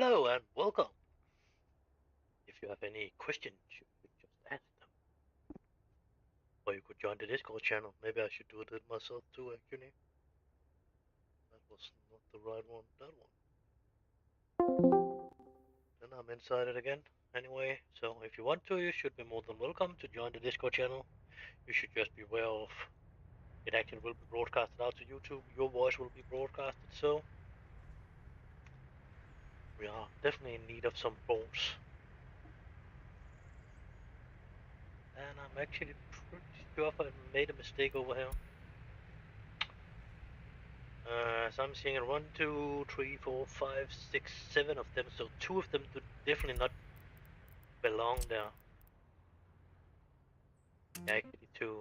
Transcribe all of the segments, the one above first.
Hello and welcome. If you have any questions, you could just ask them. Or you could join the Discord channel. Maybe I should do it myself too, actually. That was not the right one, that one. Then I'm inside it again. Anyway, so if you want to, you should be more than welcome to join the Discord channel. You should just be aware of it actually will be broadcasted out to YouTube. Your voice will be broadcasted, so we are definitely in need of some boards. And I'm actually pretty sure if I made a mistake over here. So I'm seeing 1, 2, 3, 4, 5, 6, 7 of them. So 2 of them do definitely not belong there. Actually, 2. No,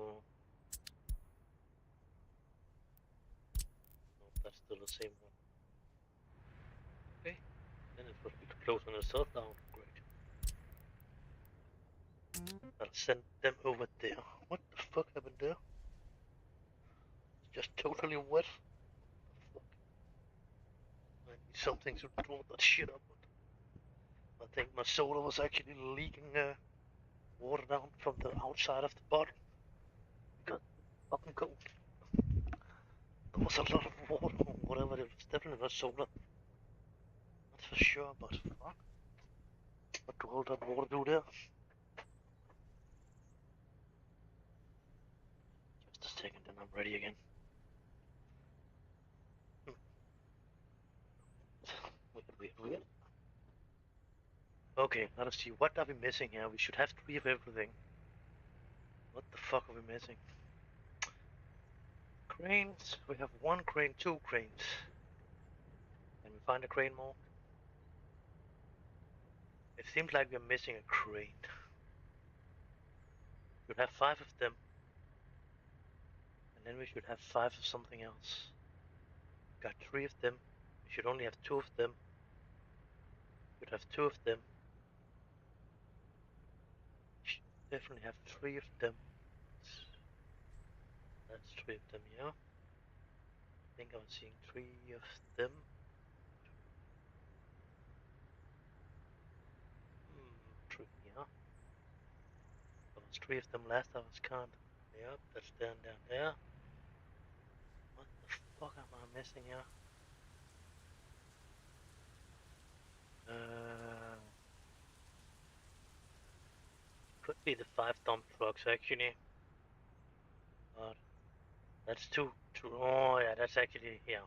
that's still the same one. Okay, then it must be closing itself down. Great. I'll send them over there. What the fuck happened there? It's just totally wet. What the fuck? I need something to draw that shit up. But I think my soda was actually leaking water down from the outside of the bottle. Because it's fucking cold. There was a lot of water or whatever. It was definitely not soda. That's for sure, but fuck. What do all that water do there? Just a second and I'm ready again. Weird. Okay, let us see. What are we missing here? We should have 3 of everything. What the fuck are we missing? Cranes. We have 1 crane, 2 cranes. Can we find a crane more? It seems like we're missing a crane. We should have 5 of them. And then we should have 5 of something else. Got 3 of them. We should only have 2 of them. We should have 2 of them. We should definitely have 3 of them. That's 3 of them, yeah. I think I'm seeing 3 of them. 3, yeah. There was 3 of them last I was counting. Yep, that's down there. What the fuck am I missing here? Could be the 5 dump trucks actually. But that's too. Oh yeah, that's actually, yeah.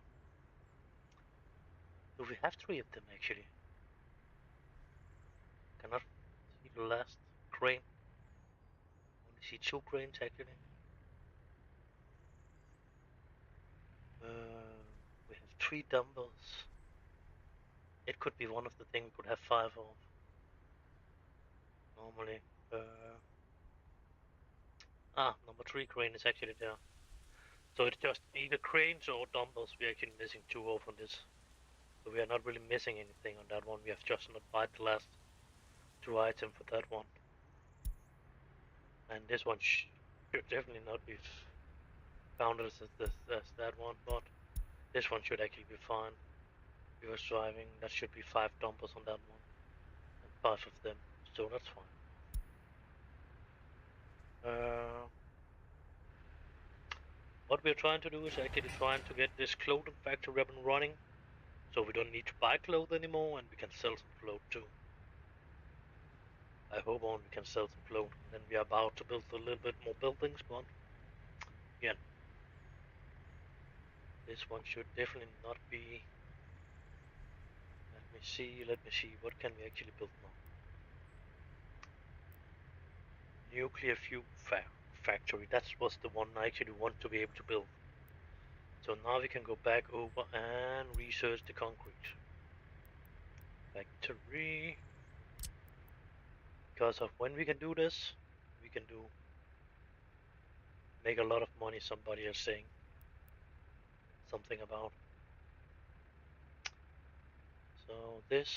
Do we have 3 of them actually? Cannot see the last crane. Only see 2 cranes actually. We have 3 dumbbells. It could be one of the things we could have 5 of. Normally. Number 3 crane is actually there. So it's just either cranes or dumbbells we're actually missing 2 of on this. So we are not really missing anything on that one. We have just not bought the last 2 items for that one. And this one should definitely not be counted as that one, but this one should actually be fine. We were driving, that should be 5 dumpers on that one. And 5 of them, so that's fine. What we're trying to do is actually trying to get this clothing factory up and running, so we don't need to buy clothes anymore and we can sell some clothes too. I hope on we can sell some clothes, and then we are about to build a little bit more buildings, but again, this one should definitely not be. Let me see, what can we actually build now? Nuclear fuel factory, that was the one I actually want to be able to build. So now we can go back over and research the concrete. Factory. Because of when we can do this, we can make a lot of money, somebody is saying something about. So this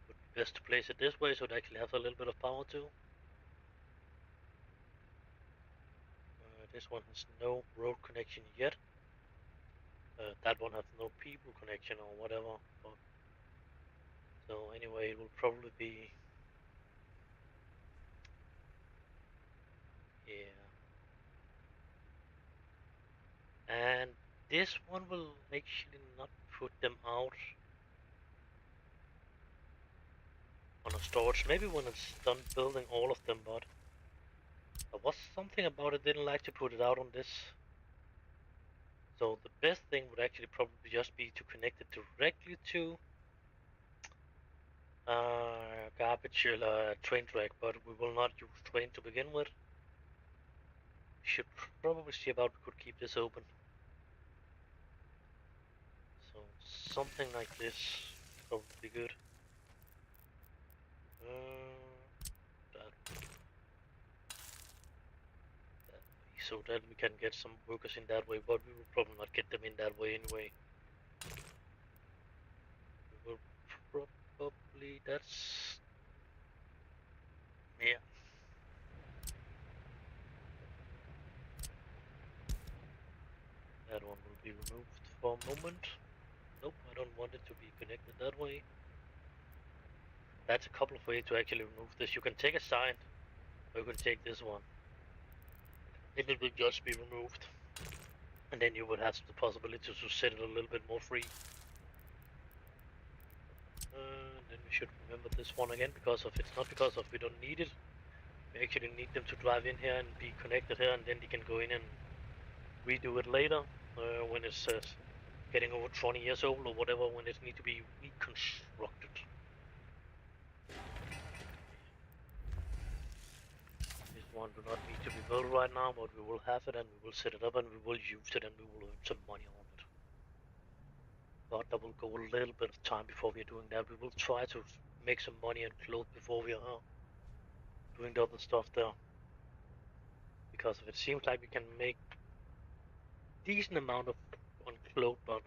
would be best to place it this way so it actually has a little bit of power too. This one has no road connection yet. That one has no people connection or whatever. But, so anyway, it will probably be, yeah. And this one will actually not put them out on a storage. Maybe when it's done building all of them, but there was something about it didn't like to put it out on this. So the best thing would actually probably just be to connect it directly to garbage train track, but we will not use train to begin with. We should probably see about we could keep this open. So something like this probably good. That, so that we can get some workers in that way, but we will probably not get them in that way anyway. We will probably, that's, yeah. That one will be removed for a moment. Nope, I don't want it to be connected that way. That's a couple of ways to actually remove this. You can take a sign, or you can take this one. It will just be removed. And then you would have the possibility to set it a little bit more free. Then we should remember this one again, because of it's not because of we don't need it. We actually need them to drive in here and be connected here, and then they can go in and redo it later when it's getting over 20 years old or whatever, when it needs to be reconstructed. This one do not need to be built right now, but we will have it and we will set it up and we will use it and we will earn some money on it. But that will go a little bit of time before we are doing that. We will try to make some money and clothes before we are doing the other stuff there. Because if it seems like we can make decent amount of on clothes, but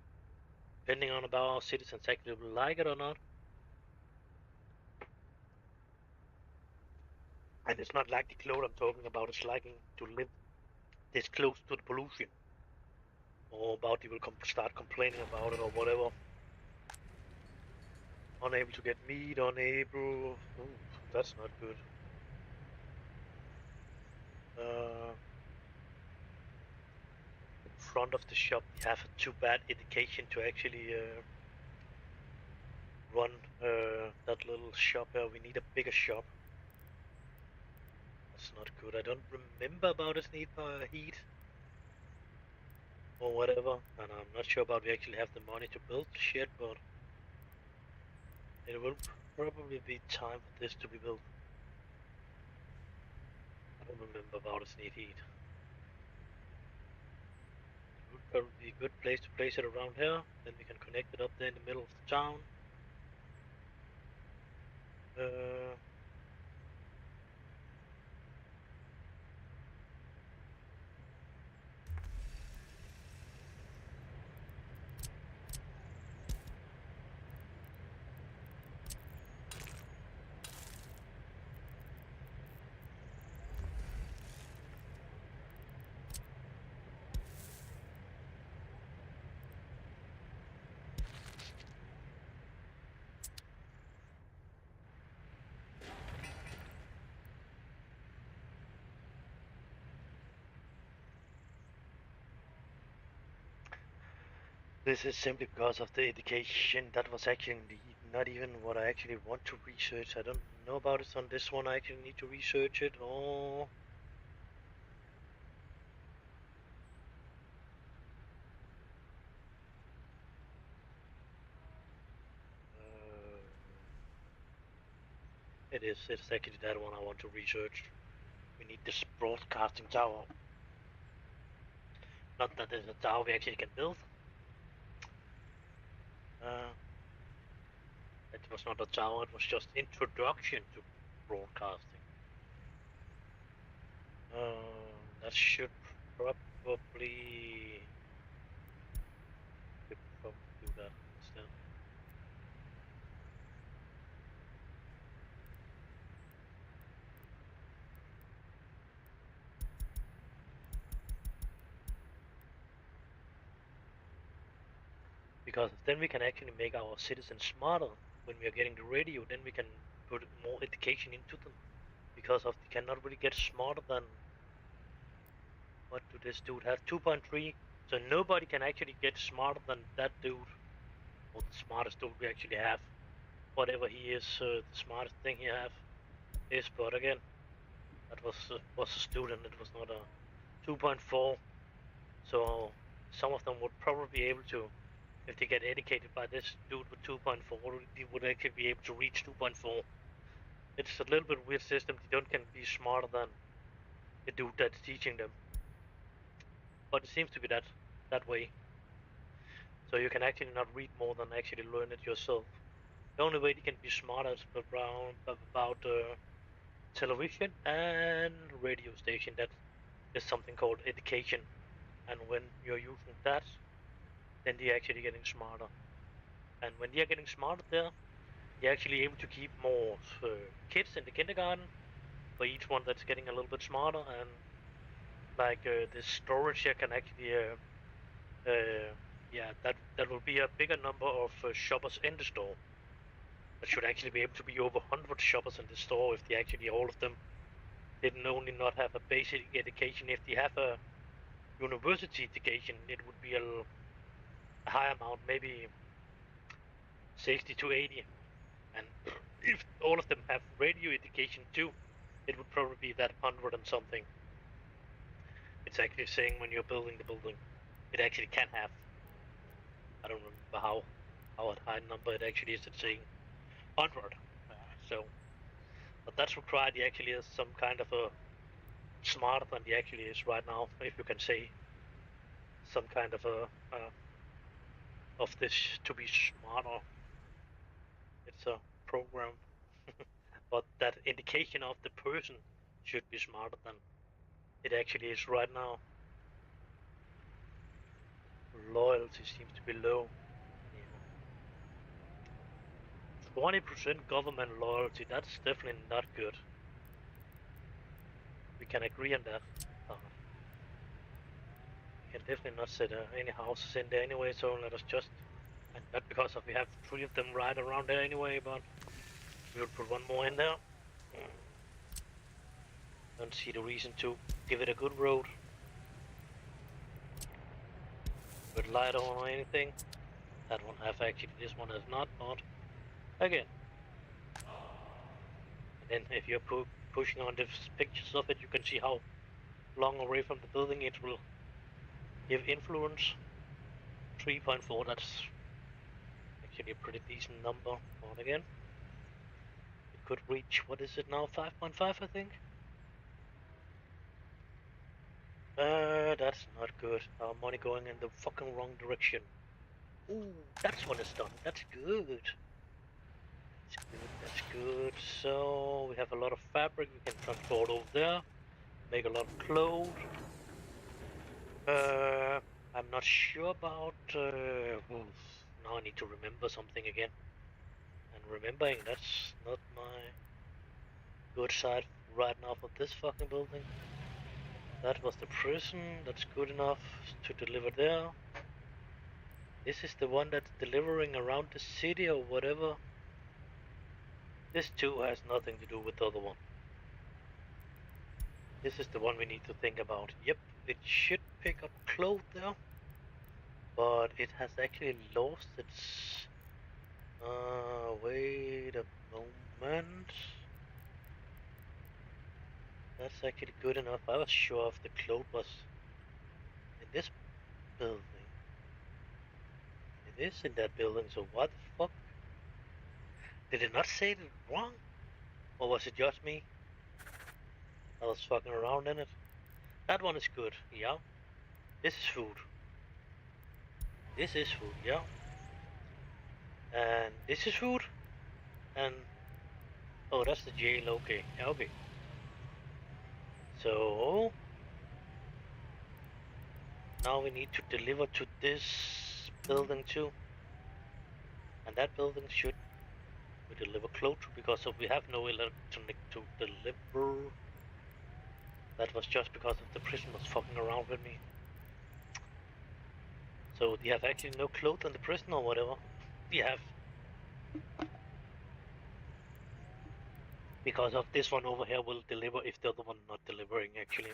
depending on about our citizens actually will like it or not. And it's not like the clothes I'm talking about, it's liking to live this close to the pollution. Or about they will start complaining about it or whatever. Unable to get meat, unable. Ooh, that's not good. In front of the shop, we have a too bad education to actually run that little shop here. We need a bigger shop. That's not good. I don't remember about this need for heat or whatever, and I'm not sure about we actually have the money to build shit, but it will probably be time for this to be built. I don't remember about this need heat. It would probably be a good place to place it around here, then we can connect it up there in the middle of the town. Uh, This is simply because of the education. That was actually not even what I actually want to research. I don't know about it on this one. I actually need to research it. Or it is. It's actually that one I want to research. We need this broadcasting tower. Not that there's a tower we actually can build. It was not a tower. It was just introduction to broadcasting. That should probably do that instead. Because then we can actually make our citizens smarter. When we are getting the radio, then we can put more education into them. Because of they cannot really get smarter than, what do this dude have? 2.3. So nobody can actually get smarter than that dude, or the smartest dude we actually have. Whatever he is, the smartest thing he have is. But again, that was a student. It was not a 2.4. So some of them would probably be able to, if they get educated by this dude with 2.4, they would actually be able to reach 2.4. It's a little bit weird system. They don't can be smarter than the dude that's teaching them. But it seems to be that way. So you can actually not read more than actually learn it yourself. The only way they can be smarter is about television and radio station. That is something called education. And when you're using that, then they're actually getting smarter. And when they're getting smarter there, you're actually able to keep more kids in the kindergarten for each one that's getting a little bit smarter. And like this storage here can actually, yeah, that will be a bigger number of shoppers in the store. There should actually be able to be over 100 shoppers in the store if they actually all of them didn't only not have a basic education. If they have a university education, it would be a high amount, maybe 60 to 80. And if all of them have radio education too, it would probably be that 100 and something. It's actually saying when you're building the building, it actually can have. I don't remember how high number it actually is. It's saying 100. So, but that's required. He actually is some kind of a smarter than he actually is right now, if you can say some kind of a of this to be smarter. It's a program, but that indication of the person should be smarter than it actually is right now. Loyalty seems to be low. 20% government loyalty, that's definitely not good. We can agree on that. We can definitely not set any houses in there anyway, so let us just, and not because we have 3 of them right around there anyway, but we'll put 1 more in there. Don't see the reason to give it a good road. With light on or anything. That one have actually, this one has not, but again. And then if you're pushing on the pictures of it, you can see how long away from the building it will give influence. 3.4, that's actually a pretty decent number. But again, it could reach, what is it now, 5.5 I think? That's not good. Our money going in the fucking wrong direction. Ooh, that's one is done. That's good. That's good, that's good. So, we have a lot of fabric we can transport over there. Make a lot of clothes. I'm not sure about, now I need to remember something again. And remembering, that's not my good side right now for this fucking building. That was the prison, that's good enough to deliver there. This is the one that's delivering around the city or whatever. This too has nothing to do with the other one. This is the one we need to think about. Yep, it should pick up clothes there. But it has actually lost its... wait a moment. That's actually good enough. I was sure if the cloth was in this building. It is in that building, so what the fuck? Did it not say it wrong? Or was it just me? I was fucking around in it. That one is good, yeah. This is food. This is food, yeah. And this is food. And... oh, that's the jail, okay. Yeah, okay. So... now we need to deliver to this building too. And that building should we deliver clothes because we have no electronic to deliver. That was just because of the prison was fucking around with me. So you have actually no clothes in the prison or whatever. You have, because of this one over here will deliver if the other one not delivering actually.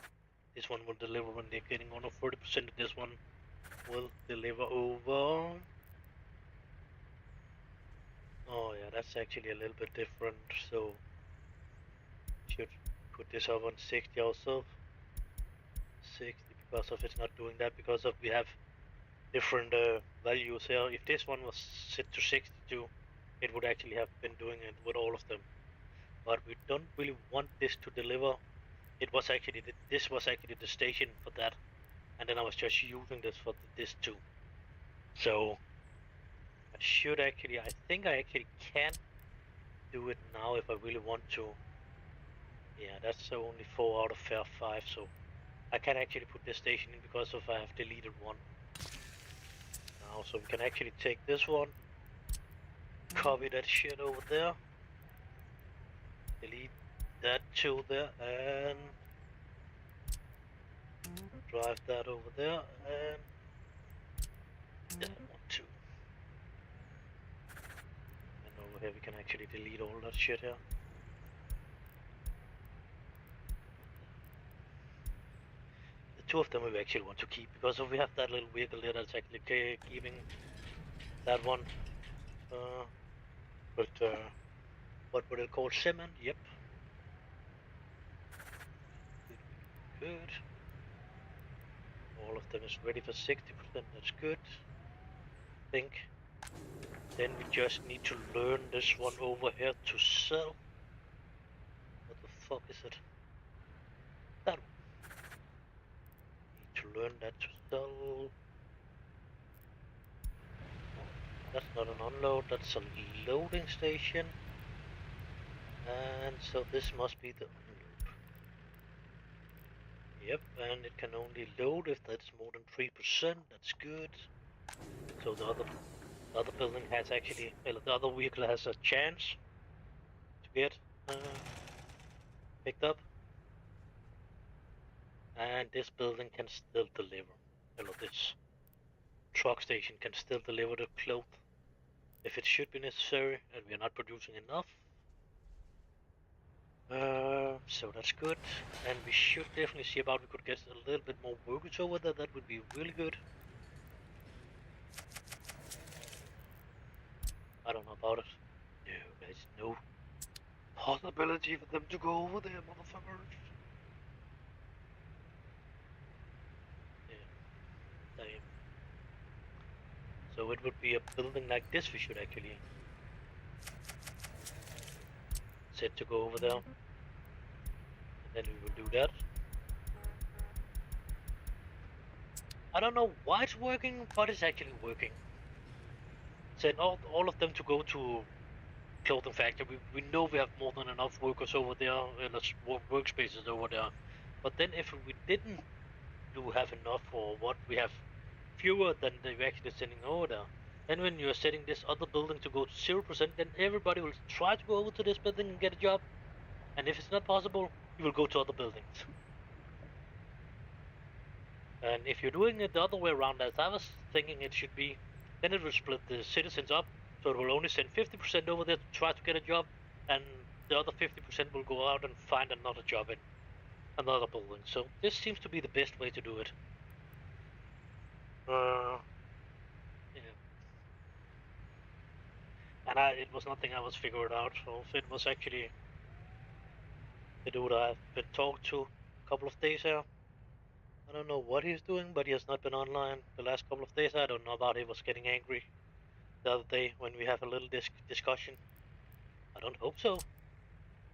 This one will deliver when they're getting on 40%. This one will deliver over. Oh yeah, that's actually a little bit different. So should put this up on 60 also. 60 because of it's not doing that because of we have different values here. If this one was set to 62, it would actually have been doing it with all of them. But we don't really want this to deliver. It was actually this was actually the station for that, and then I was just using this for this too. So I should actually, I think I actually can do it now if I really want to. Yeah, that's only 4 out of 5, so I can actually put this station in because of I have deleted one now. So we can actually take this one, copy that shit over there, delete that two there, and drive that over there, and that one too. And over here we can actually delete all that shit here. The two of them we actually want to keep because if we have that little vehicle there that's actually keeping that one. But what would it call cement? Yep. Good. All of them is ready for 60%. That's good. I think. Then we just need to learn this one over here to sell. What the fuck is it? That one. Need to learn that to sell. That's not an unload, that's a loading station. And so this must be the unload. Yep, and it can only load if that's more than 3%. That's good. So the other building has actually, well, the other vehicle has a chance to get picked up. And this building can still deliver. Hello, this truck station can still deliver the cloth if it should be necessary, and we are not producing enough. So that's good, and we should definitely see about we could get a little bit more workers over there. That would be really good. I don't know about it. No, there's no possibility for them to go over there, motherfuckers. Yeah, damn. So it would be a building like this we should actually set to go over there. And then we will do that. I don't know why it's working, but it's actually working. Set all of them to go to clothing factory. We know we have more than enough workers over there, and workspaces over there. But then if we didn't do have enough, or what, we have fewer than they're actually sending over there. Then when you're setting this other building to go to 0%, then everybody will try to go over to this building and get a job. And if it's not possible, you will go to other buildings. And if you're doing it the other way around, as I was thinking it should be, then it will split the citizens up. So it will only send 50% over there to try to get a job, and the other 50% will go out and find another job in another building. So this seems to be the best way to do it. Yeah. And it was nothing I was figured out. So it was actually the dude I've been talked to a couple of days here. I don't know what he's doing, but he has not been online the last couple of days. I don't know about he was getting angry the other day when we have a little discussion. I don't hope so.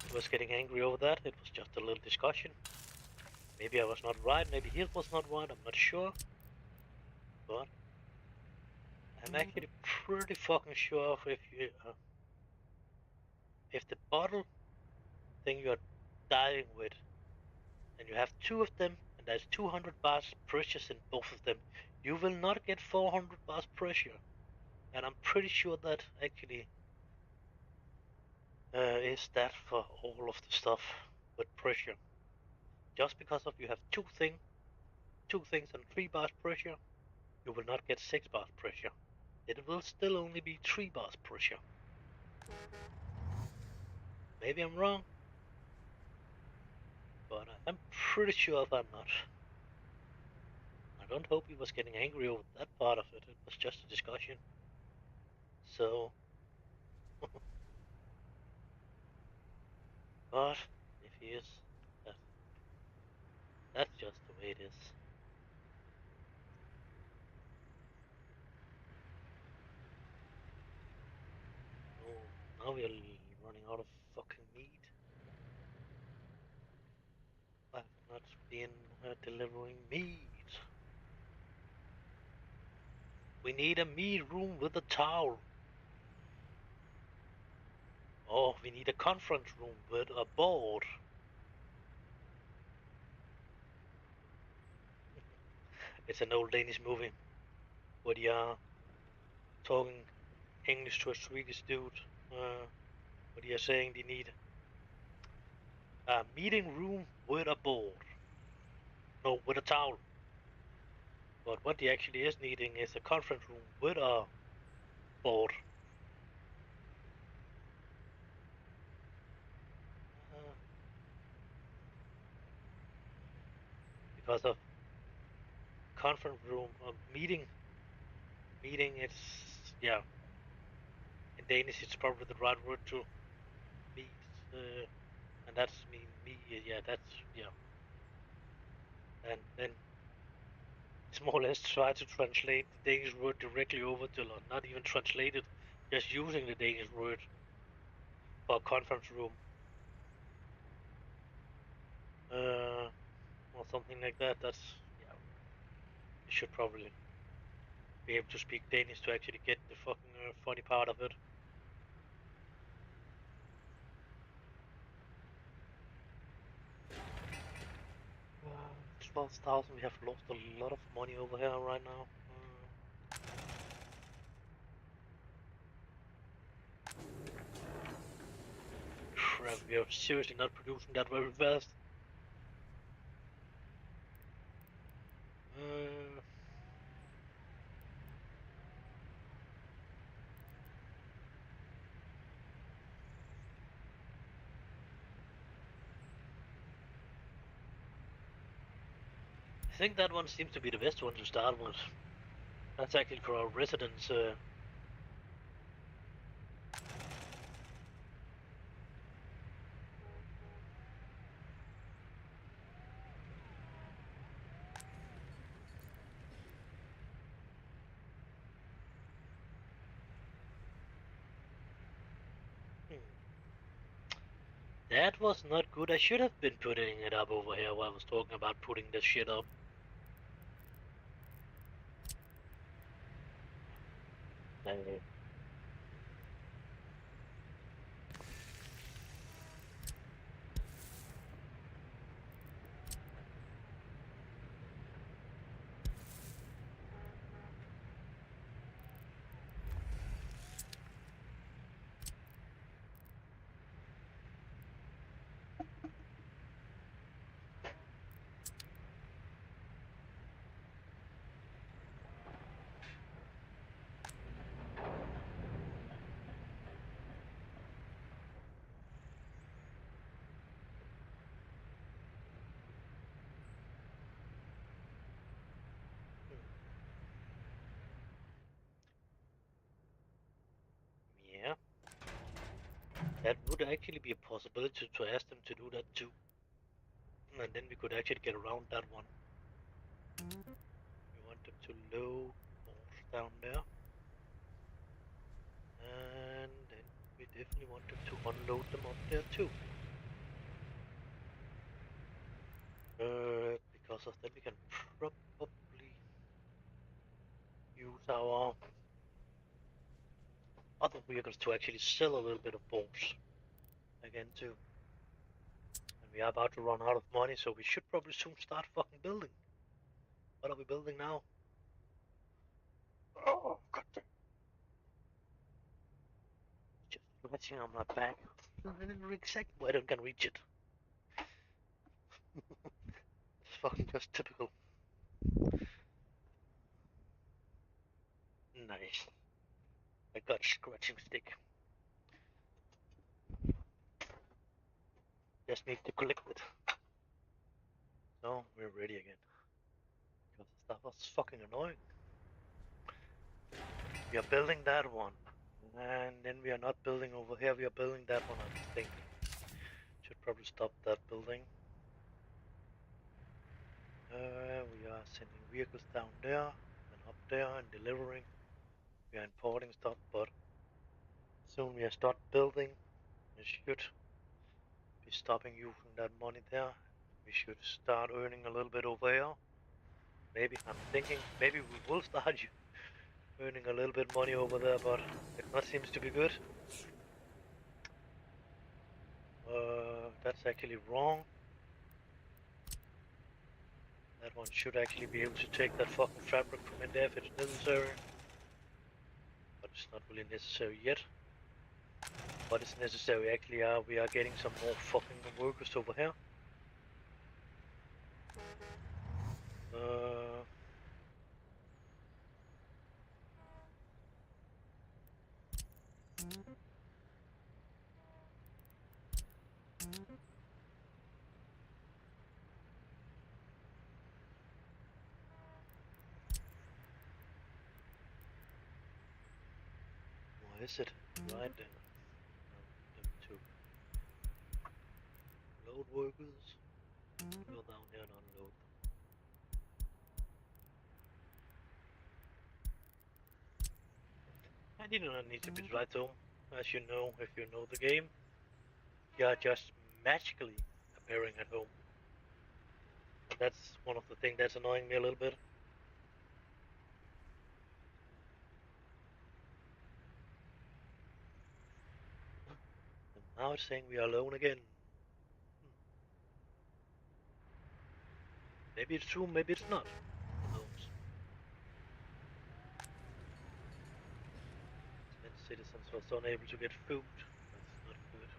He was getting angry over that. It was just a little discussion. Maybe I was not right. Maybe he was not right. I'm not sure. But I'm actually pretty fucking sure if the bottle thing you're dying with, and you have two of them, and there's 200 bars precious in both of them, you will not get 400 bars pressure. And I'm pretty sure that actually is that for all of the stuff with pressure. Just because of you have two things and 3 bars pressure, you will not get 6 bars pressure. It will still only be 3 bars pressure. Maybe I'm wrong, but I'm pretty sure if I'm not. I don't hope he was getting angry over that part of it. It was just a discussion. So, but if he is, that's just the way it is. Oh, now we are running out of fucking meat. I've not been delivering meat. We need a meat room with a towel. Oh, we need a conference room with a board. It's an old Danish movie where they are talking English to a Swedish dude. What they are saying they need a meeting room with a board. No, with a towel. But what they actually is needing is a conference room with a board. Because of conference room, meeting, it's, yeah, in Danish it's probably the right word to meet, and that's me, yeah, that's, yeah. And then it's more or less try to translate the Danish word directly over to, not even translate it, just using the Danish word for conference room. Or something like that. That's, yeah. You should probably be able to speak Danish to actually get the fucking funny part of it. 12,000. We have lost a lot of money over here right now. Crap, we are seriously not producing that very fast. I think that one seems to be the best one to start with. That's actually for our residents. That was not good. I should have been putting it up over here while I was talking about putting this shit up. Yeah. That would actually be a possibility to ask them to do that too. And then we could actually get around that one. We want them to load more down there. And then we definitely want them to unload them up there too. Because of that we can probably use our other vehicles to actually sell a little bit of bones again too. And we are about to run out of money, so we should probably soon start fucking building. What are we building now? Oh, god damn. Just scratching on my back. Exactly why I don't can reach it. It's fucking just typical. scratching stick. Just need to collect it. So we're ready again. Because that was fucking annoying. We are building that one. And then we are not building over here, we are building that one, I think. Should probably stop that building. We are sending vehicles down there and up there and delivering. We are importing stuff, but soon we are start building. We should be stopping using that money there. We should start earning a little bit over here. Maybe, I'm thinking, maybe we will start earning a little bit money over there, but it not seems to be good. That's actually wrong. That one should actually be able to take that fucking fabric from in there if it's necessary. But it's not really necessary yet. What is necessary actually are we are getting some more fucking workers over here. Where is it? Right there. No, them two. Load workers. Go down there and unload them. And you do not need to be right home. As you know, if you know the game, you are just magically appearing at home. And that's one of the things that's annoying me a little bit. And now it's saying we are alone again. Maybe it's true, maybe it's not. Who knows? 10 citizens was unable to get food. That's not good.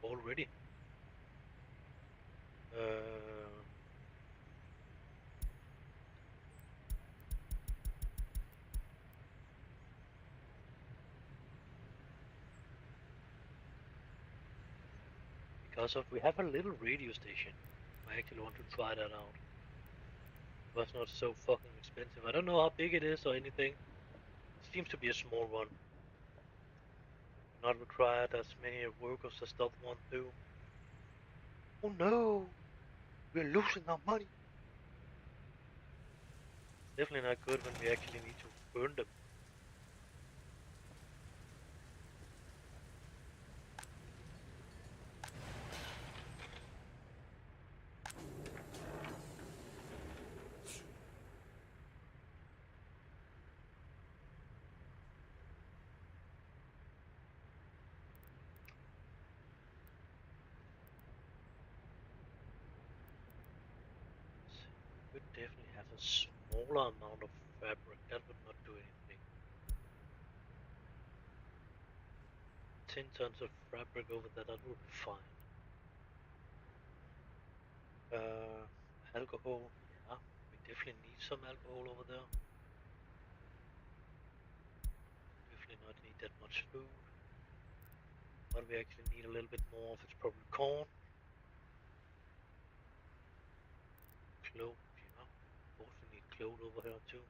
Already. Because of we have a little radio station. I actually want to try that out. It was not so fucking expensive. I don't know how big it is or anything. It seems to be a small one. Not required as many workers as that one do. Oh no! We're losing our money! It's definitely not good when we actually need to earn them. We would definitely have a smaller amount of fabric. That would not do anything. 10 tons of fabric over there, that would be fine. Alcohol, yeah, we definitely need some alcohol over there. Definitely not need that much food. What we actually need a little bit more of is probably corn. Clove, yeah. Also need clove over here too.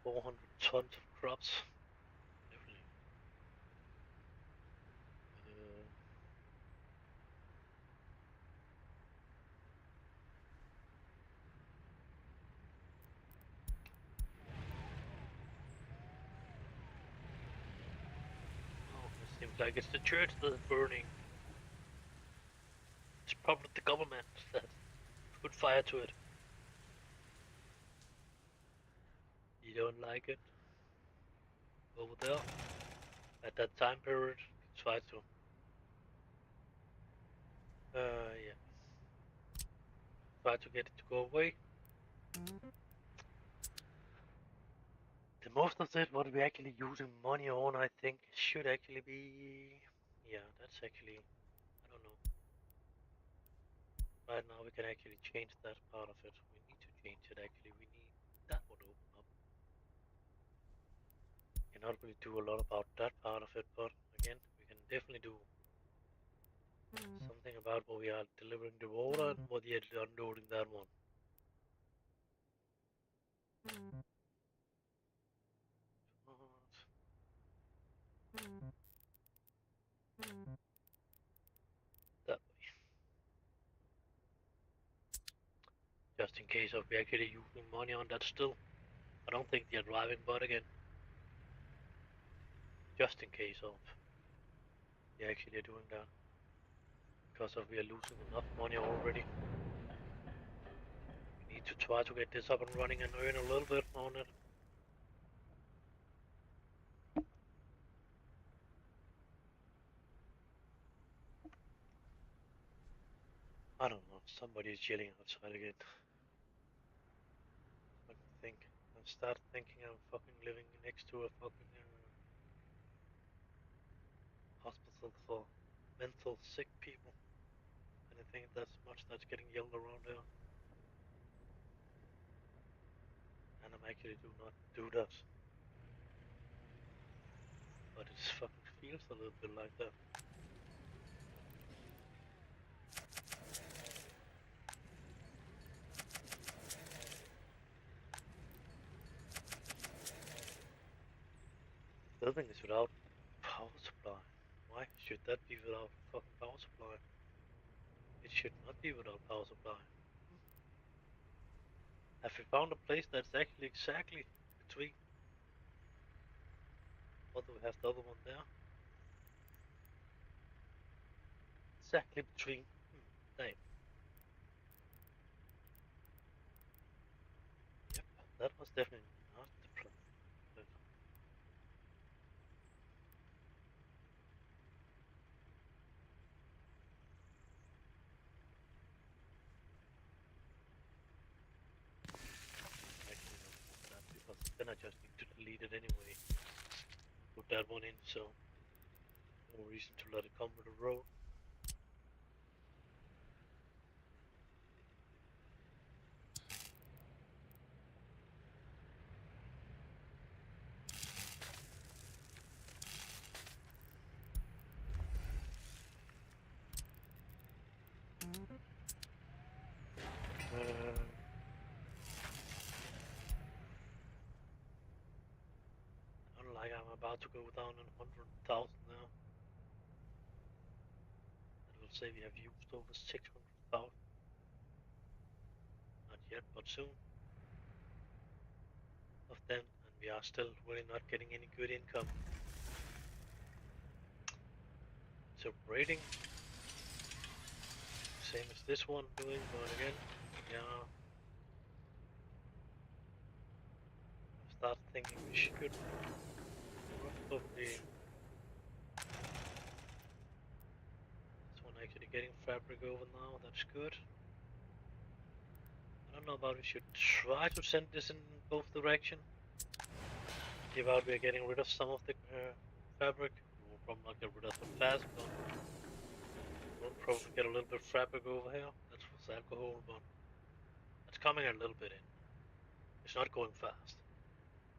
400 tons of crops. Definitely. Uh, oh, it seems like it's the church that's burning. It's probably the government that put fire to it. You don't like it? over there at that time period. Try to, yeah, try to get it to go away. The most of it, what we're actually using money on, I think, should actually be, yeah, that's actually, I don't know. Right now we can actually change that part of it. We need to change it actually. We need that one to open up. Cannot really do a lot about that part of it, but again, we can definitely do something about what we are delivering the water and what we are unloading that one. That way. Just in case of we actually using money on that still. I don't think they're driving, but again, just in case of they actually are doing that. Because of we are losing enough money already. We need to try to get this up and running and earn a little bit on it. I don't know, somebody is yelling outside again. Let me think. I start thinking I'm fucking living next to a fucking hospital for mental sick people. And I think that's much that's getting yelled around there. And I'm actually do not do that. But it fucking feels a little bit like that. The other thing is without power supply. Why should that be without fucking power supply? It should not be without power supply. Have we found a place that's actually exactly between? Or do we have the other one there? Exactly between. Damn. Yep, that was definitely not the plan. But actually don't want that because then I just need to delete it anyway. Put that one in, so no reason to let it come with the road. Not like I'm about to go down in 100,000 now. That will say we have used over 600,000. Not yet, but soon. Of them, and we are still really not getting any good income. It's operating. Same as this one doing, but again, yeah. I start thinking we should probably. This one actually getting fabric over now, that's good. I don't know about we should try to send this in both directions. Give out we are getting rid of some of the fabric. We'll probably not get rid of the plastic, but we'll probably get a little bit of fabric over here. That's what's alcohol, but it's coming a little bit in. It's not going fast.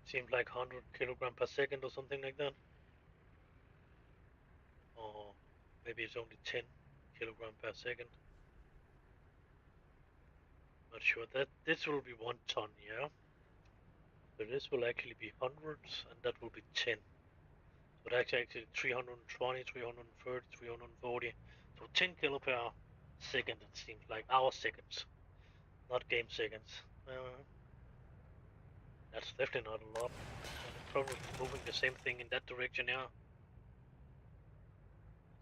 Seems like 100 kilogram per second or something like that. Or maybe it's only 10 kilogram per second. Not sure. That this will be 1 ton, yeah. So this will actually be hundreds, and that will be 10. So that's actually 320, 330, 340. So 10 kilo per second. It seems like our seconds, not game seconds. That's definitely not a lot. And probably moving the same thing in that direction, yeah.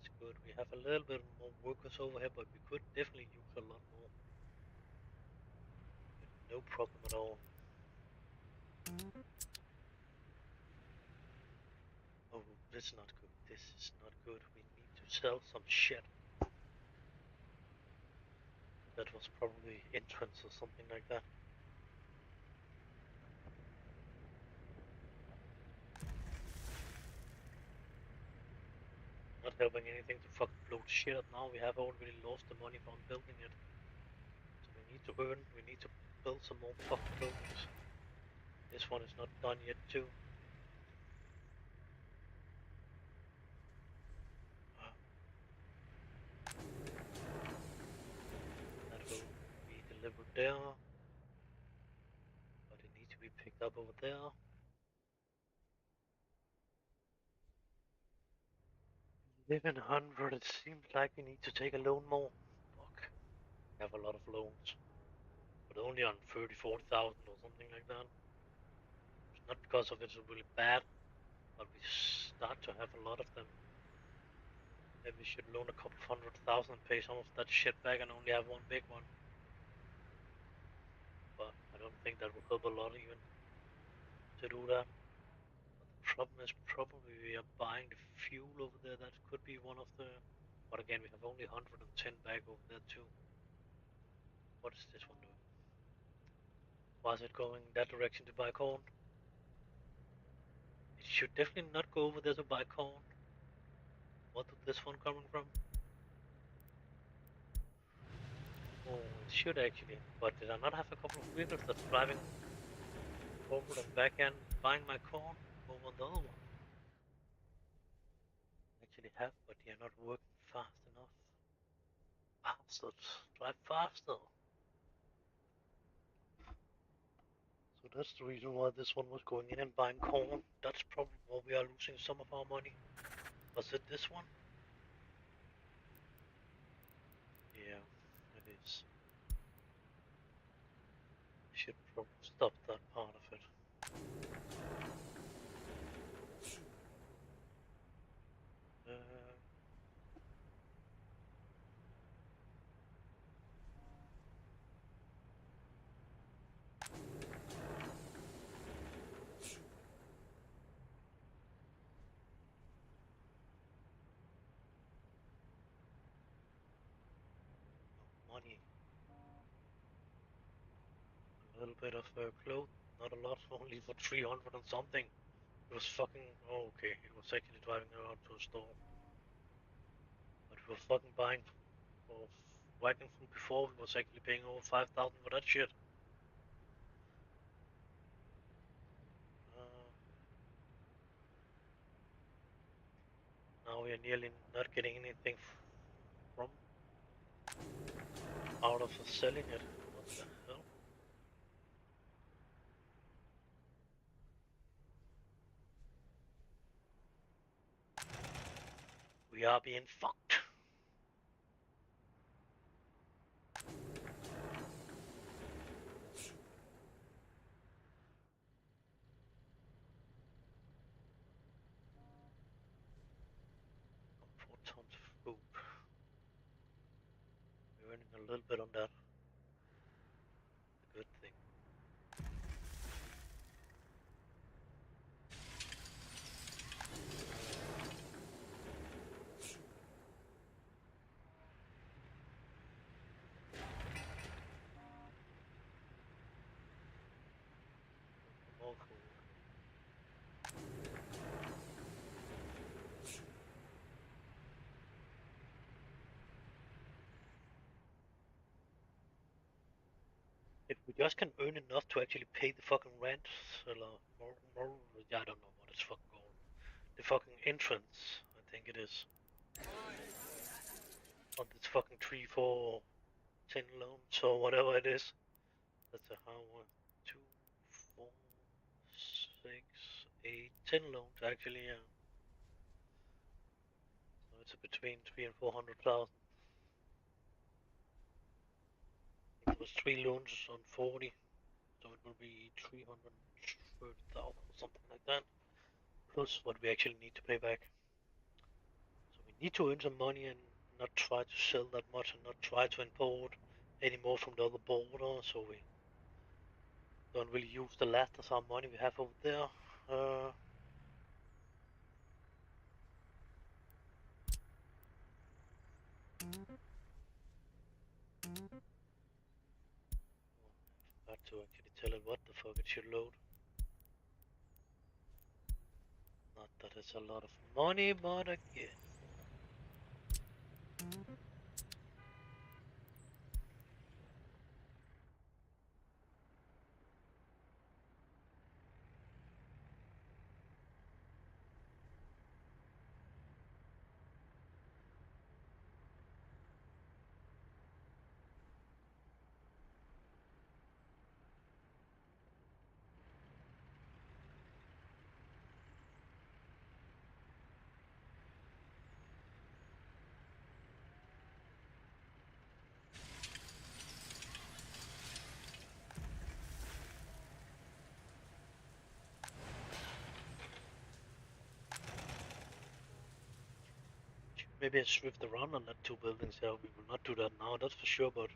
It's good. We have a little bit more workers over here, but we could definitely use a lot more. No problem at all. This is not good. This is not good. We need to sell some shit. That was probably entrance or something like that. Not helping anything to fucking blow shit up now. We have already lost the money from building it. So we need to we need to build some more fucking buildings. This one is not done yet too. That will be delivered there. But it needs to be picked up over there. 1100, it seems like we need to take a loan more. Fuck. We have a lot of loans. But only on 30,000-40,000 or something like that. It's not because of it's really bad, but we start to have a lot of them. Maybe we should loan a couple of 100,000 and pay some of that shit back and only have one big one. But I don't think that will help a lot even to do that. But the problem is probably we are buying the fuel over there. That could be one of the... But again, we have only 110 back over there too. What is this one doing? Was it going that direction to buy corn? It should definitely not go over there to buy corn. What is this one coming from? Oh, it should actually. But did I not have a couple of vehicles that's driving forward and back and buying my corn over on the other one? Actually have, but you're not working fast enough. Bastards, drive faster. So that's the reason why this one was going in and buying corn. That's probably why we are losing some of our money. Was it this one? Yeah, it is. Should probably stop that part of it. Money. A little bit of clothes, not a lot, only for 300 and something. It was fucking, oh, okay, it was actually driving around to a store. But we were fucking buying for wagon from before, we was actually paying over 5,000 for that shit. Now we are nearly not getting anything from out of selling it. What the hell? We are being fucked. Oh, 4 tons of poop. We're earning a little bit on that. A good thing. More food. If we just can earn enough to actually pay the fucking rent, or I don't know what it's fucking called. The fucking entrance, I think it is. On this fucking 3, 4, 10 loans or whatever it is. That's a how 1, 2, 4, 6, 8, 10 loans actually, yeah. So it's between 3 and 400,000. It was 3 loans on 40, so it will be 330,000 or something like that. Plus what we actually need to pay back. So we need to earn some money and not try to sell that much and not try to import any more from the other border, so we don't really use the last of our money we have over there. Got to actually tell it what the fuck it should load. Not that it's a lot of money, but again. Maybe I swift around on that two buildings there. We will not do that now, that's for sure, but it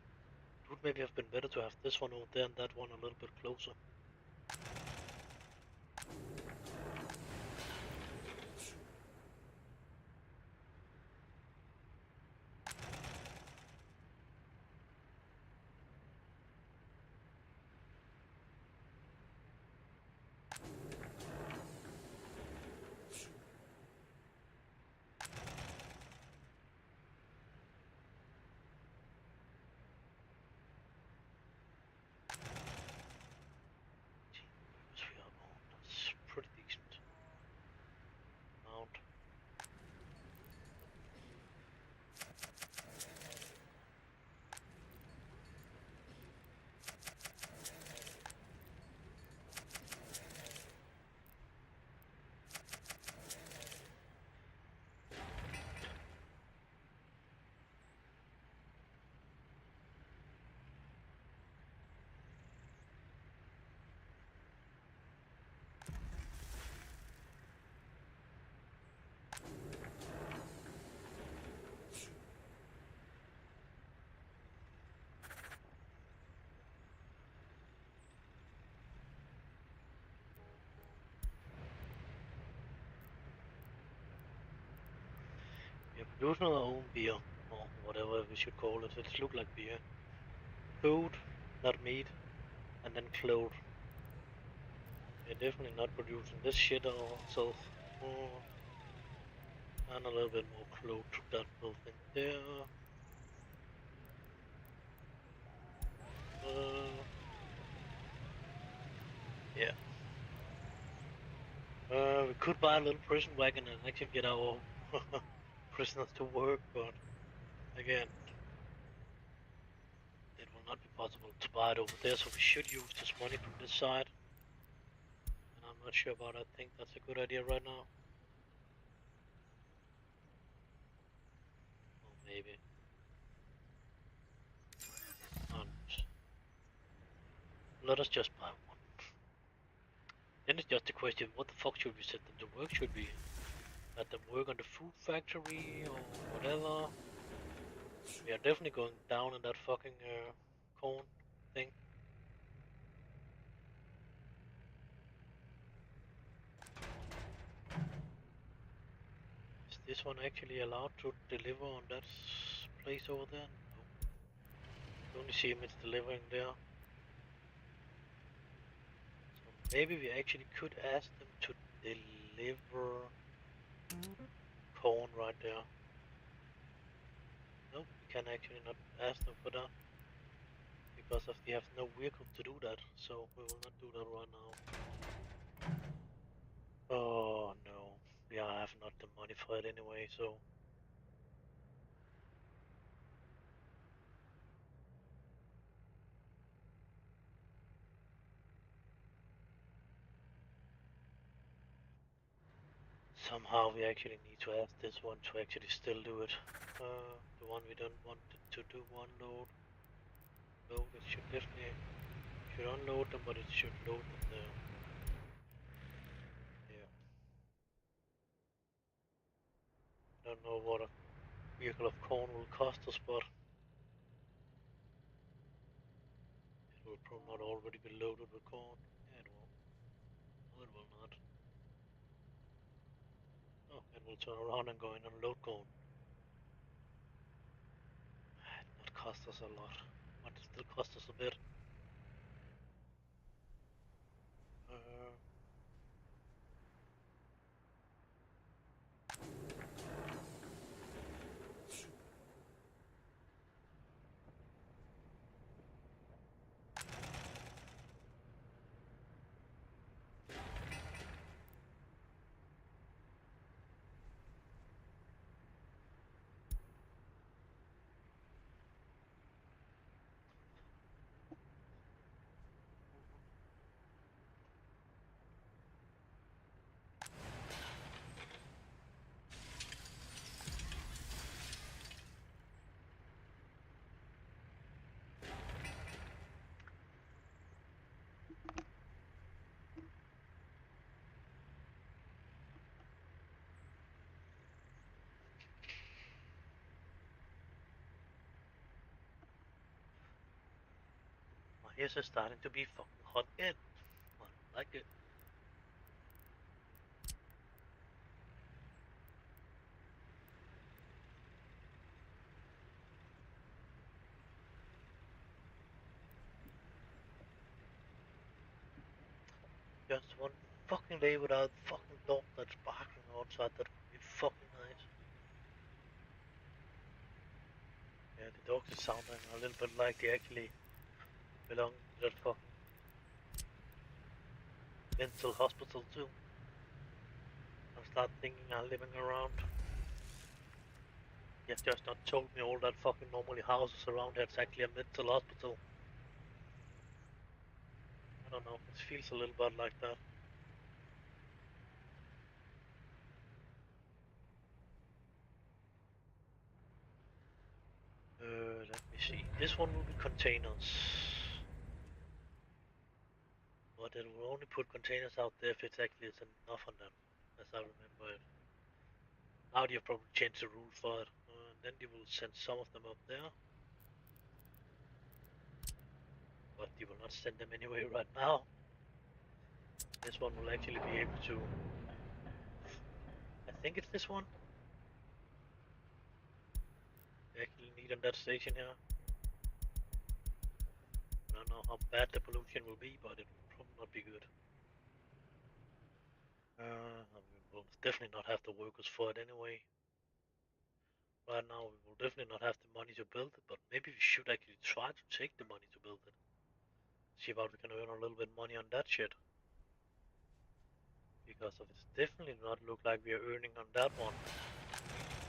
would maybe have been better to have this one over there and that one a little bit closer. Because we are on, that's pretty decent amount. We are producing our own beer, or whatever we should call it. It looks like beer. Food, not meat, and then clothes. We're definitely not producing this shit ourselves. Oh, and a little bit more clothes to that building there. Yeah. We could buy a little prison wagon and actually get our prisoners to work, but again, it will not be possible to buy it over there, so we should use this money from this side. And I'm not sure about it. I think that's a good idea right now. Or maybe. Not. Let us just buy one. Then it's just a question, what the fuck should we set them to work? Should we let them work on the food factory or whatever? We are definitely going down in that fucking corn thing. Is this one actually allowed to deliver on that place over there? No. You only see him it's delivering there. So maybe we actually could ask them to deliver corn right there. Nope, we can actually not ask them for that. Because of they have no vehicle to do that, so we will not do that right now. Oh no, we have not the money for it anyway, so somehow we actually need to ask this one to actually still do it. The one we don't want it to do one load. Load, it should definitely should unload them, but it should load them there. Yeah. I don't know what a vehicle of corn will cost us, but it will probably not already be loaded with corn. Yeah, it will. No, it will not. Oh, it will turn around and go in and load corn. cost us a lot. Might still cost us a bit. My ears are starting to be fucking hot again. I don't like it. Just one fucking day without fucking dog that's barking outside, that would be fucking nice. Yeah, the dogs are sounding a little bit like they actually belong to that fucking mental hospital too. I start thinking I'm living around. You've just not told me all that fucking normally houses around here, it's actually a mental hospital. I don't know, it feels a little bit like that. Let me see. This one will be containers. But it will only put containers out there if it's actually enough on them, as I remember it. Now they've probably changed the rules for it. And then they will send some of them up there. But they will not send them anyway right now. This one will actually be able to... I think it's this one. They actually need on that station here. I don't know how bad the pollution will be, but it will probably not be good. We will definitely not have the workers for it anyway. Right now we will definitely not have the money to build it, but maybe we should actually try to take the money to build it. See about we can earn a little bit money on that shit. Because of it's definitely not look like we are earning on that one.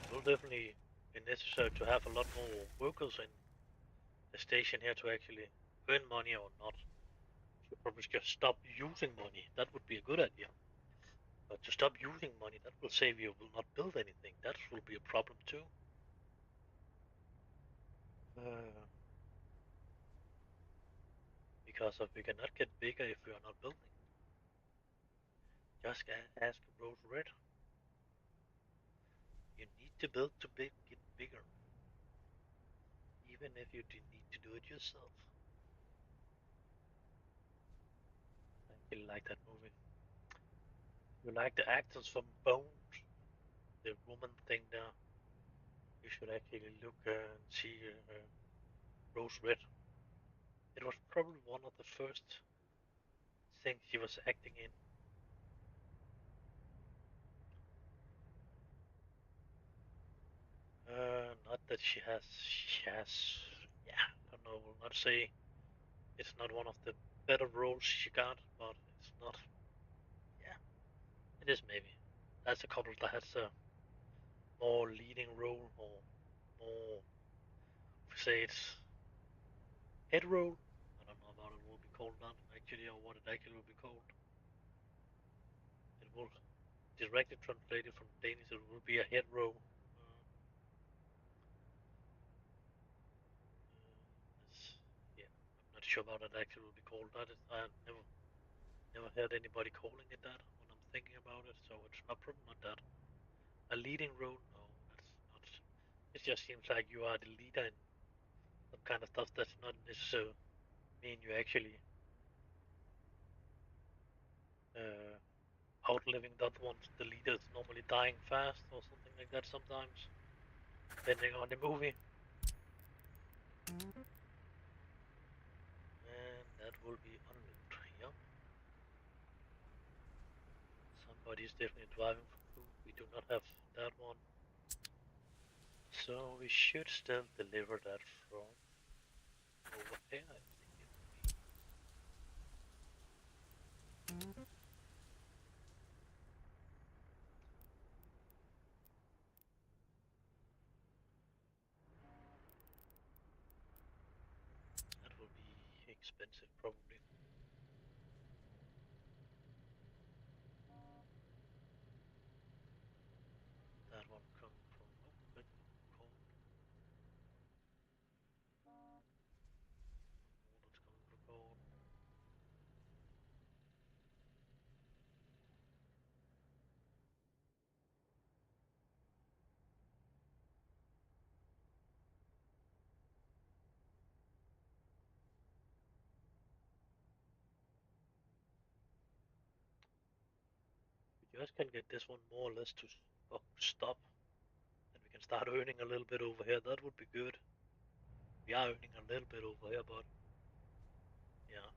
It will definitely be necessary to have a lot more workers in the station here to actually earn money or not. Should probably just stop using money. That would be a good idea. But to stop using money, that will say we will not build anything. That will be a problem too. Because of we cannot get bigger if we are not building. Just ask Rose Red. You need to build to get bigger. Even if you need to do it yourself. I really like that movie. You like the actors from Bones, the woman thing there. You should actually look and see Rose Red. It was probably one of the first things she was acting in. Not that she has, yeah, I don't know, will not say it's not one of the better roles she got, but it's not, yeah, it is maybe. That's a couple that has a more leading role or more, if say it's head role. I don't know about it will be called that actually, or what it actually will be called. It will directly translated from Danish. It will be a head role. Yeah, I'm not sure about it actually will be called that. I've never heard anybody calling it that when I'm thinking about it. So it's not probably not that. A leading role? No, that's not. It just seems like you are the leader in some kind of stuff that's not necessarily mean you actually uh, outliving that one. The leader is normally dying fast or something like that sometimes, depending on the movie. And that will be unmute. Yep. Somebody's definitely driving for food. We do not have that one. So we should still deliver that from over there, I think it will be. That will be expensive probably. That one coming from, oh, that's cold. Oh, that's coming from cold. 'Cause you guys can get this one more or less to stop, and we can start earning a little bit over here. That would be good. We are earning a little bit over here, but yeah.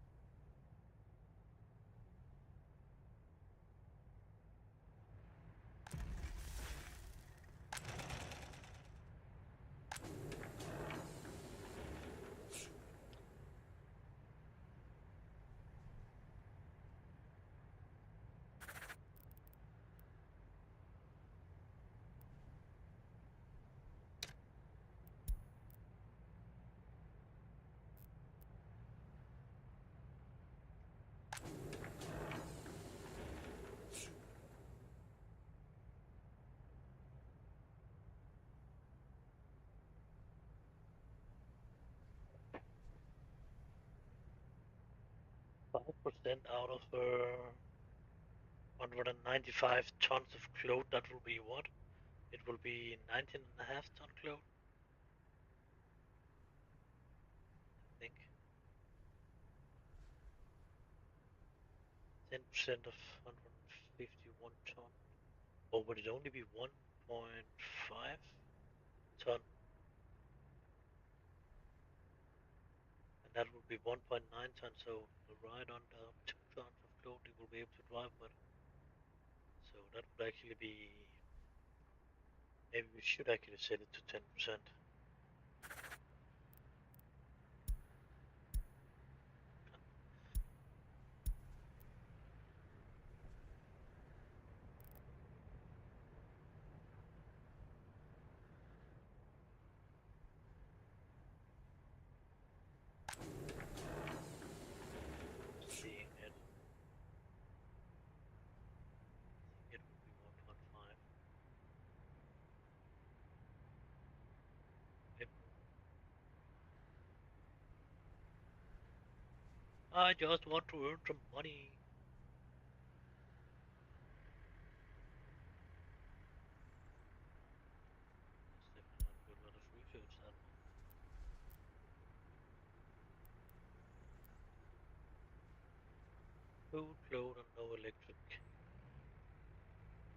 5% out of 195 tons of cloth, that will be what? It will be 19.5 ton cloth, I think. 10% of 151 ton. Or would it only be 1.5 ton? And that would be 1.9 ton, so right under 2 tons of cloth it will be able to drive with. So that would actually be, maybe we should actually set it to 10%. Seeing it, I think it would be 1.5. Yep. I just want to earn some money. That's definitely not good. Let us research that one. Food, clothes, and no electric.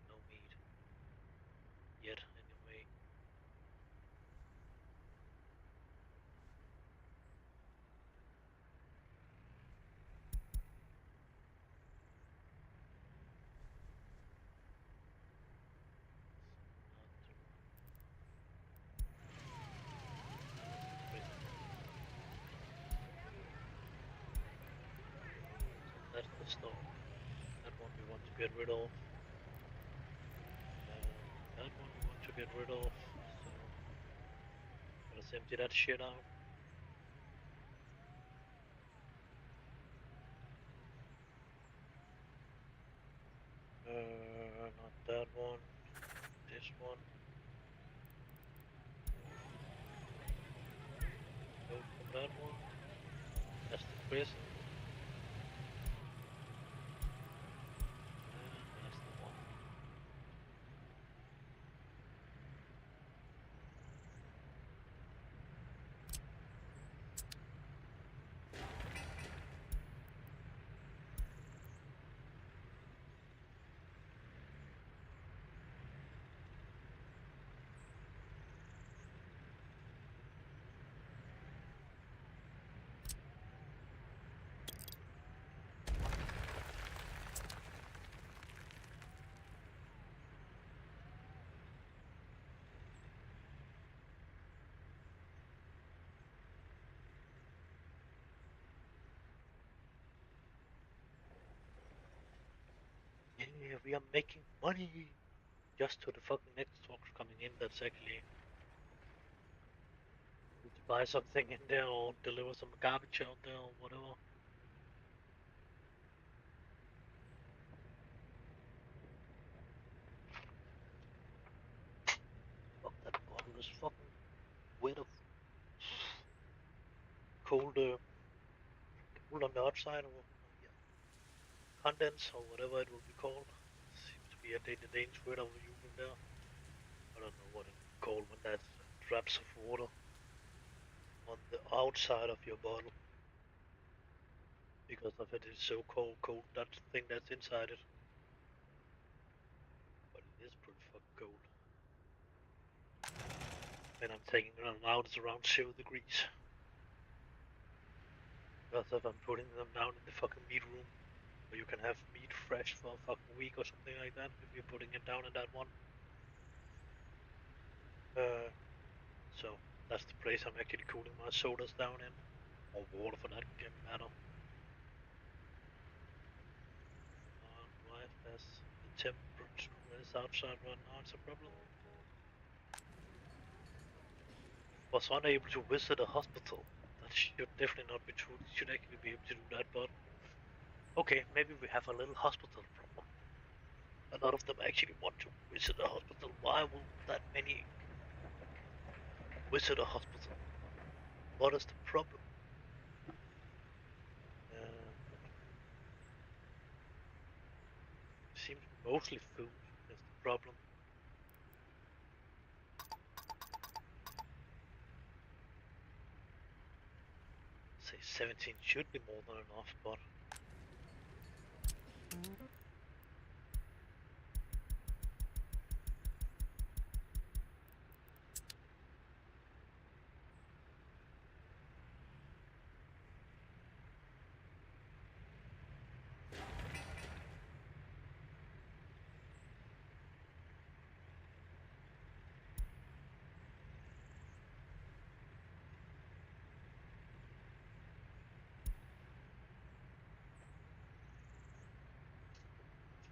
No meat. Yet, anyway. That's the stuff. That one we want to get rid of. That one we want to get rid of. So let's empty that shit out. Not that one. This one. Note from that one. That's the prison. And that's the one. we are making money. Just to the fucking networks coming in that's actually need to buy something in there or deliver some garbage out there or whatever. Fuck, that bottle is fucking wet of cold, cold on the outside, or yeah, condense or whatever it will be called. Seems to be a Danish word I was using there. I don't know what it's called when that's drops of water on the outside of your bottle because of it is so cold that thing that's inside it. But it is pretty fucking cold. And I'm taking them out, it's around 0 degrees. Because if I'm putting them down in the fucking meat room, where you can have meat fresh for a fucking week or something like that, if you're putting it down in that one. So that's the place I'm actually cooling my sodas down in, or water for that matter. Alright, as the temperature is outside right now, it's a problem. Was unable to visit a hospital. That should definitely not be true. You should actually be able to do that, but okay, maybe we have a little hospital problem. A lot of them actually want to visit a hospital. Why will that many visit a hospital? What is the problem? Seems mostly food is the problem. Say 17 should be more than enough, but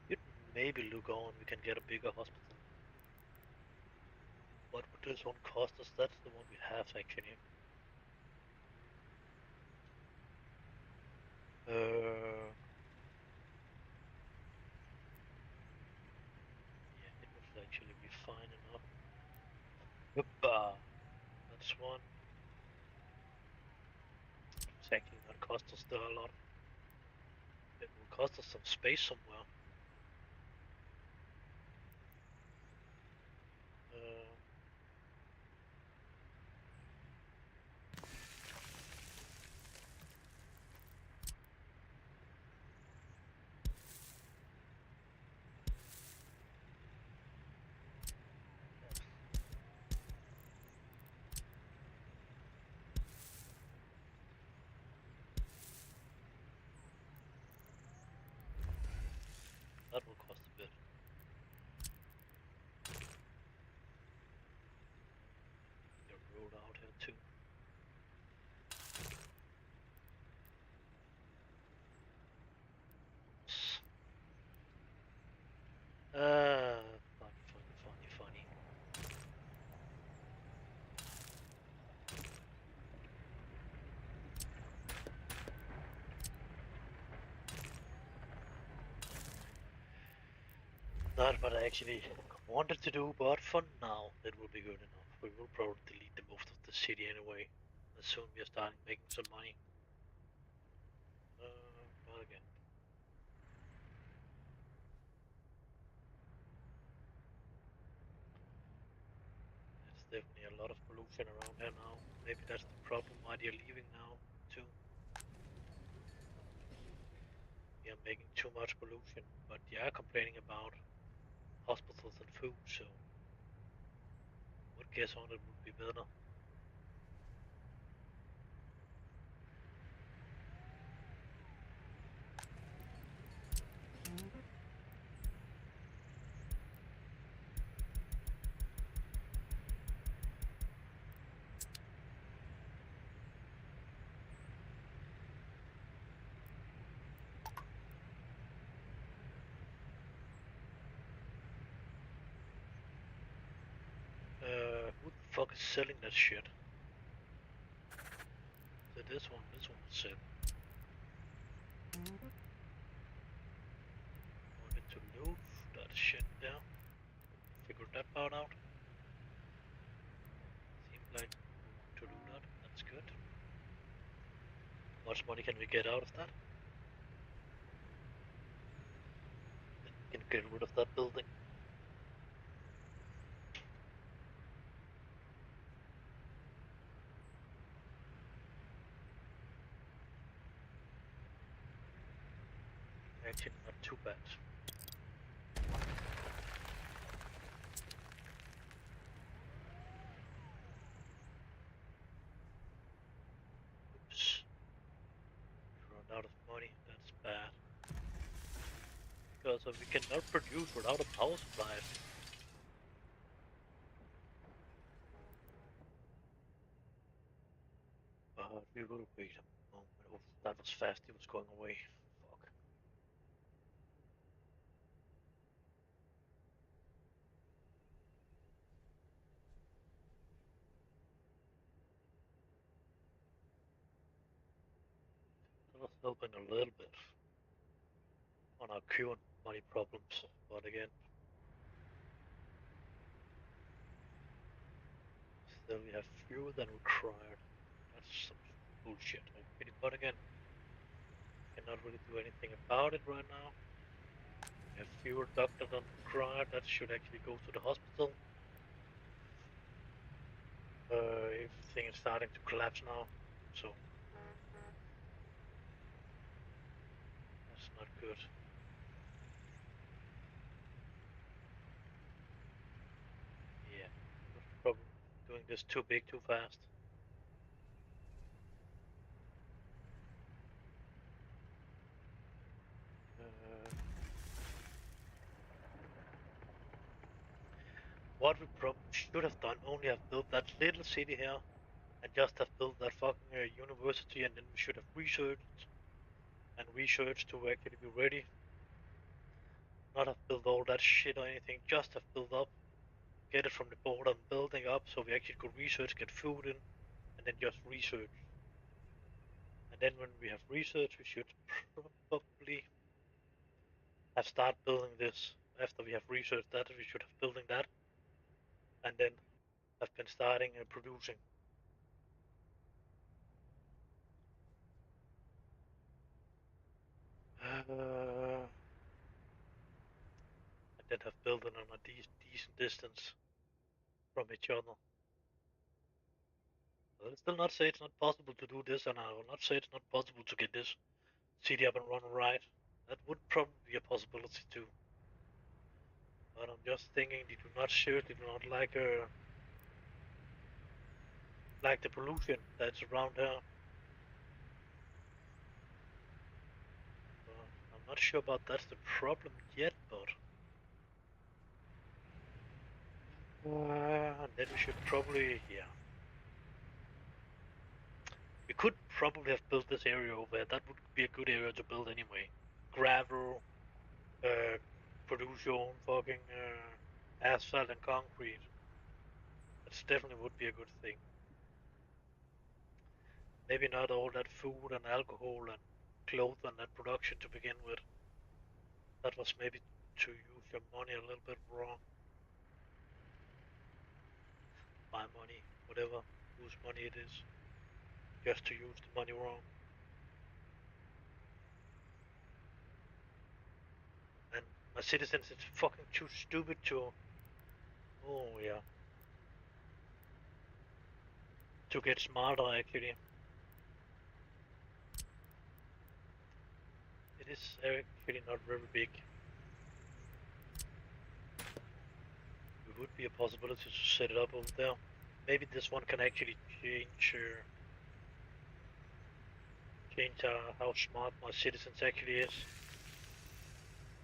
you'd maybe look on. We can get a bigger hospital. What would this one cost us? That's the one we have actually. Yeah, it would actually be fine enough. Hoppa. That's one. It's actually not cost us still a lot. It will cost us some space somewhere. That will cost a bit. The road out here too. Funny. Not what I actually wanted to do, but for now, it will be good enough. We will probably delete the most of the city anyway, as soon we are starting making some money. But again, there's definitely a lot of pollution around here now. Maybe that's the problem why they're leaving now, too. We are making too much pollution, but they are complaining about hospitals and food, so what guess on it would be better? fuck is selling that shit? So this one is selling. Wanted to load that shit there. Figured that part out. Seems like we want to do that. That's good. How much money can we get out of that? Then we can get rid of that building. Actually, not too bad. Oops. Run out of money. That's bad. Because we cannot produce without a power supply. But we will wait a moment. Oh, that was fast. He was going away. Fuck. That was helping a little bit on our current money problems. But again, still we have fewer than required. That's some bullshit. Okay, but again, cannot really do anything about it right now. We have fewer doctors than required. That should actually go to the hospital. Everything is starting to collapse now, so that's not good. Yeah, probably doing this too big too fast. What we probably should have done, only have built that little city here, and just have built that fucking university, and then we should have researched to actually be ready. Not have built all that shit or anything, just have built up, get it from the border and building up, so we actually could research, get food in, and then just research. And then when we have research, we should probably have start building this. After we have researched that, we should have building that, and then have been starting and producing. And then have built it on a decent distance from each other. I'll still not say it's not possible to do this, and I will not say it's not possible to get this city up and running right. That would probably be a possibility too. But I'm just thinking they do not seriously do not like the pollution that's around here. I'm not sure about that's the problem yet, but and then we should probably, yeah. We could probably have built this area over there. That would be a good area to build anyway. Gravel, produce your own fucking asphalt and concrete. That definitely would be a good thing. Maybe not all that food and alcohol and clothes and that production to begin with. That was maybe to use your money a little bit wrong. My money, whatever, whose money it is. Just to use the money wrong. And my citizens, it's fucking too stupid to. Oh yeah. To get smarter actually. It is actually not very big. It would be a possibility to set it up over there. Maybe this one can actually change how smart my citizens actually is,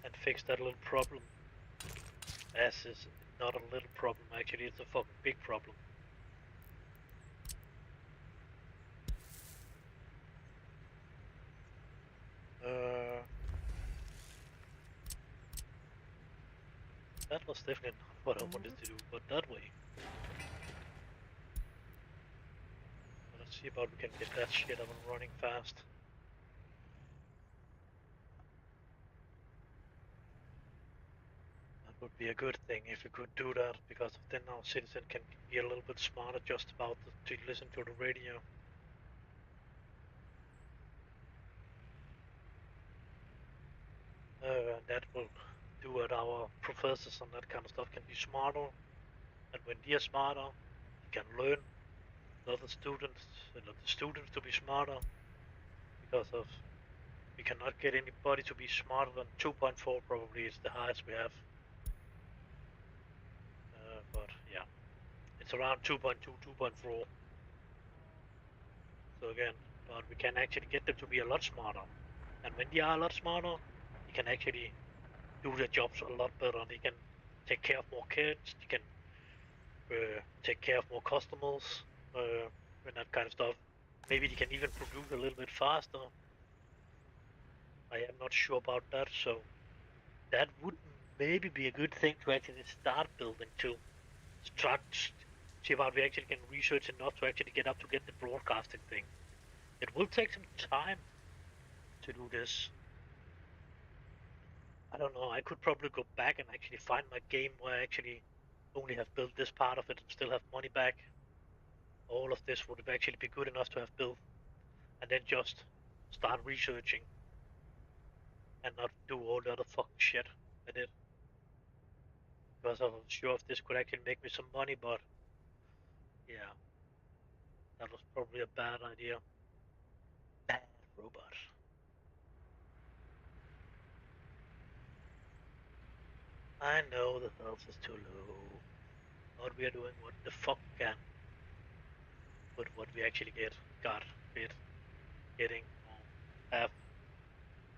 and fix that little problem. As is not a little problem actually, it's a fucking big problem. That was definitely not what I wanted to do, but that way. See about we can get that shit up and running fast. That would be a good thing if we could do that, because then our citizen can be a little bit smarter just about to listen to the radio. And that will do it. Our professors and that kind of stuff can be smarter, and when they are smarter, they can learn other students, and the students to be smarter, because of we cannot get anybody to be smarter than 2.4. Probably is the highest we have. But yeah, it's around 2.2, 2.4. So again, but we can actually get them to be a lot smarter, and when they are a lot smarter, they can actually do their jobs a lot better. They can take care of more kids. They can take care of more customers, and that kind of stuff. Maybe they can even produce a little bit faster. I am not sure about that, so that would maybe be a good thing to actually start building to start see about we actually can research enough to actually get up to get the broadcasting thing. It will take some time to do this. I don't know. I could probably go back and actually find my game where I actually only have built this part of it and still have money back. All of this would actually be good enough to have built, and then just start researching and not do all the other fucking shit I did. Because I was sure if this could actually make me some money, but yeah, that was probably a bad idea. Bad robot. I know the health is too low. What we are doing what the fuck can, but what we actually got, getting, or have,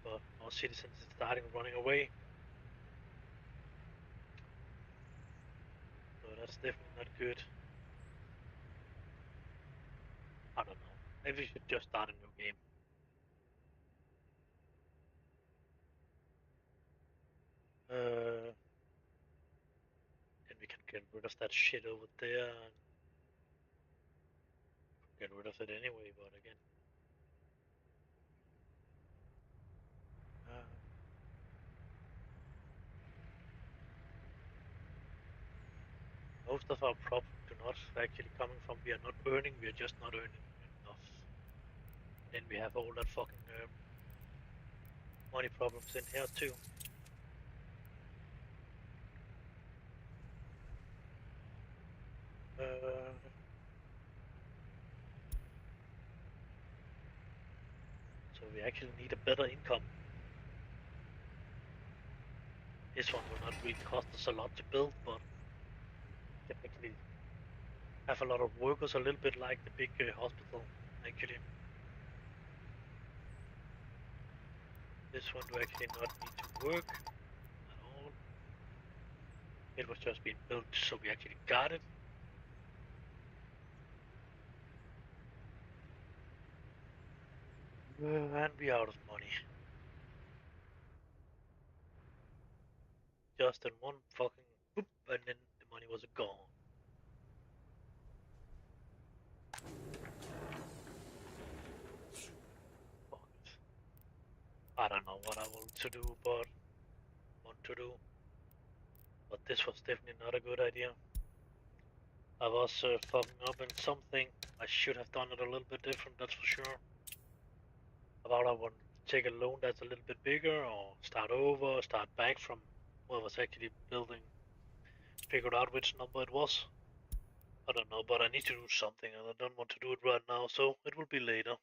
but our citizens is starting running away. So that's definitely not good. I don't know. Maybe we should just start a new game. Then we can get rid of that shit over there and get rid of it anyway, but again. Uh, Most of our problems do not actually coming from we are not earning, we are just not earning enough. Then we have all that fucking money problems in here too. Uh, so we actually need a better income. This one will not really cost us a lot to build, but we can actually have a lot of workers, a little bit like the big hospital, actually. This one do actually not need to work at all. It was just being built, so we actually got it. And we out of money. Just in one fucking boop, and then the money was gone. Fuck it. I don't know what I want to do, but want to do. But this was definitely not a good idea. I was fucking up in something. I should have done it a little bit different, that's for sure. About I want to take a loan that's a little bit bigger, or start over, start back from what I was actually building. Figured out which number it was. I don't know, but I need to do something and I don't want to do it right now, so it will be later.